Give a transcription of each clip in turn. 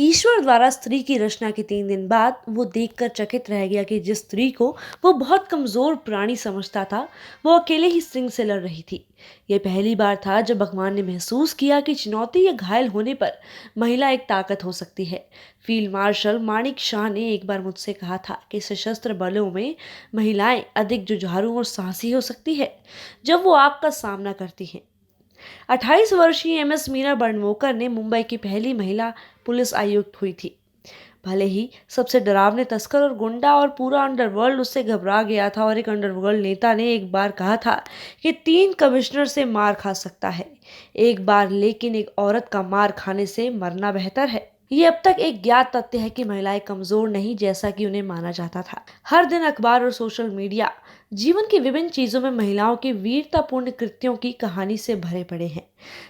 ईश्वर द्वारा स्त्री की रचना के 3 दिन बाद वो देखकर चकित रह गया कि जिस स्त्री को वो बहुत कमजोर प्राणी समझता था, वो अकेले ही सिंह से लड़ रही थी। यह पहली बार था जब भगवान ने महसूस किया कि चुनौती या घायल होने पर महिला एक ताकत हो सकती है। फील्ड मार्शल माणिक शाह ने एक बार मुझसे कहा था कि सशस्त्र बलों में महिलाएं अधिक जुझारू और साहसी हो सकती है जब वो आग का सामना करती हैं। 28 वर्षीय एमएस मीरा बंडवोकर ने मुंबई की पहली महिला पुलिस आयुक्त हुई थी। भले ही सबसे डरावने तस्कर और गुंडा और पूरा अंडरवर्ल्ड उससे घबरा गया था, और एक अंडरवर्ल्ड नेता ने एक बार कहा था कि 3 कमिश्नर से मार खा सकता है एक बार, लेकिन एक औरत का मार खाने से मरना बेहतर है। ये अब तक एक ज्ञात तथ्य है कि महिलाएं कमजोर नहीं जैसा कि उन्हें माना जाता था। हर दिन अखबार और सोशल मीडिया जीवन की विभिन्न चीजों में महिलाओं के वीरतापूर्ण कृत्यों की कहानी से भरे पड़े हैं।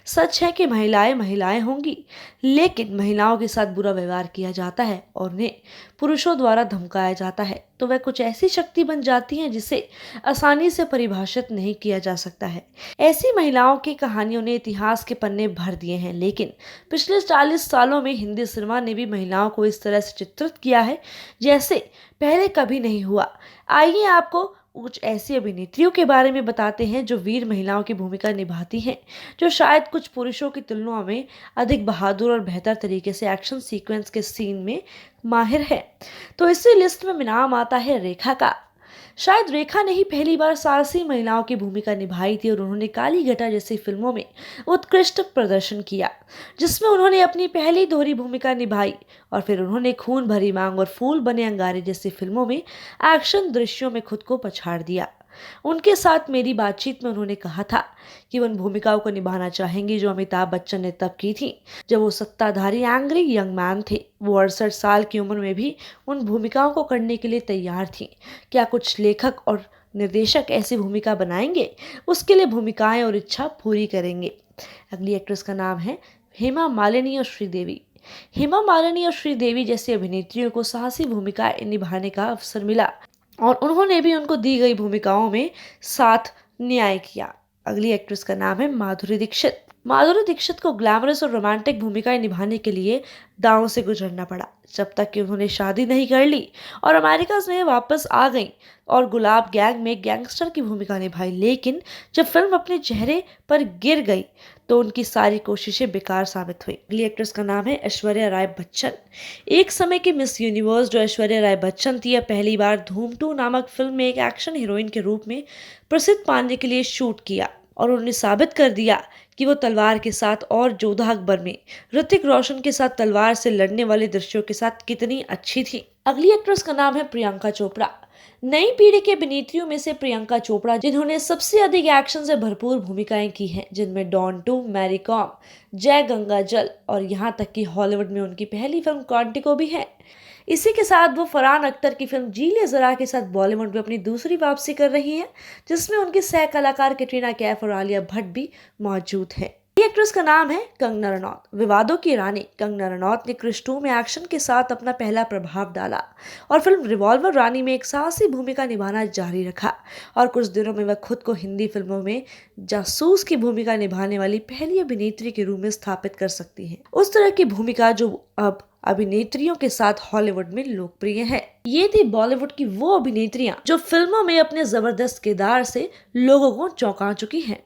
सच है कि महिलाएं महिलाएं होंगी, लेकिन महिलाओं के साथ बुरा व्यवहार किया जाता है और उन्हें पुरुषों द्वारा धमकाया जाता है तो वह कुछ ऐसी शक्ति बन जाती हैं जिसे आसानी से परिभाषित नहीं किया जा सकता है। ऐसी महिलाओं की कहानियों ने इतिहास के पन्ने भर दिए हैं, लेकिन पिछले 40 सालों में हिंदी सिनेमा ने भी महिलाओं को इस तरह से चित्रित किया है जैसे पहले कभी नहीं हुआ। आइए आपको कुछ ऐसी अभिनेत्रियों के बारे में बताते हैं जो वीर महिलाओं की भूमिका निभाती हैं, जो शायद कुछ पुरुषों की तुलना में अधिक बहादुर और बेहतर तरीके से एक्शन सीक्वेंस के सीन में माहिर है। तो इसी लिस्ट में नाम आता है रेखा का। शायद रेखा ने ही पहली बार साहसी महिलाओं की भूमिका निभाई थी और उन्होंने काली घटा जैसी फिल्मों में उत्कृष्ट प्रदर्शन किया, जिसमें उन्होंने अपनी पहली दोहरी भूमिका निभाई, और फिर उन्होंने खून भरी मांग और फूल बने अंगारे जैसी फिल्मों में एक्शन दृश्यों में खुद को पछाड़ दिया। उनके साथ मेरी बातचीत में उन्होंने कहा था कि वो उन भूमिकाओं को निभाना चाहेंगी जो अमिताभ बच्चन ने तब की थी जब वो सत्ताधारी एंग्री यंग मैन थे। वो 68 साल की उम्र में भी उन भूमिकाओं को करने के लिए तैयार थी। क्या कुछ लेखक और निर्देशक ऐसी भूमिका बनाएंगे? उसके लिए भूमिकाएं और इच्छा पूरी करेंगे। अगली एक्ट्रेस का नाम है हेमा मालिनी और श्रीदेवी। हेमा मालिनी और श्रीदेवी जैसी अभिनेत्रियों को साहसी भूमिकाएं निभाने का अवसर मिला और उन्होंने भी उनको दी गई भूमिकाओं में साथ न्याय किया। अगली एक्ट्रेस का नाम है माधुरी दीक्षित। माधुरी दीक्षित को ग्लैमरस और रोमांटिक भूमिकाएं निभाने के लिए दांव से गुजरना पड़ा, जब तक कि उन्होंने शादी नहीं कर ली और अमेरिका में वापस आ गईं और गुलाब गैंग में गैंगस्टर की भूमिका निभाई। लेकिन जब फिल्म अपने चेहरे पर गिर गई तो उनकी सारी कोशिशें बेकार साबित हुई। अगली एक्ट्रेस का नाम है ऐश्वर्या राय बच्चन। एक समय की मिस यूनिवर्स जो ऐश्वर्या राय बच्चन थी, यह पहली बार धूम 2 नामक फिल्म में एक एक्शन हीरोइन के रूप में प्रसिद्ध पाने के लिए शूट किया, और उन्होंने साबित कर दिया कि वो तलवार के साथ और जोधा अकबर में ऋतिक रोशन के साथ तलवार से लड़ने वाले दृश्यों के साथ कितनी अच्छी थी। अगली एक्ट्रेस का नाम है प्रियंका चोपड़ा। नई पीढ़ी के अभिनेत्रियों में से प्रियंका चोपड़ा, जिन्होंने सबसे अधिक एक्शन से भरपूर भूमिकाएं की हैं, जिनमें डॉन 2, मैरी कॉम, जय गंगा जल और यहाँ तक कि हॉलीवुड में उनकी पहली फिल्म क्वांटिको भी है। इसी के साथ वो फरहान अख्तर की फिल्म जी ले जरा के साथ बॉलीवुड में अपनी दूसरी वापसी कर रही हैं, जिसमें उनके सह कलाकार कैटरीना कैफ और आलिया भट्ट भी मौजूद हैं। ये एक्ट्रेस का नाम है कंगना रनौत। विवादों की रानी कंगना रनौत ने क्रिश 2 में एक्शन के साथ अपना पहला प्रभाव डाला और फिल्म रिवॉल्वर रानी में एक साहसी भूमिका निभाना जारी रखा, और कुछ दिनों में वह खुद को हिंदी फिल्मों में जासूस की भूमिका निभाने वाली पहली अभिनेत्री के रूप में स्थापित कर सकती है। उस तरह की भूमिका जो अब अभिनेत्रियों के साथ हॉलीवुड में लोकप्रिय है। ये थी बॉलीवुड की वो अभिनेत्रियां जो फिल्मों में अपने जबरदस्त किरदार से लोगों को चौंका चुकी हैं।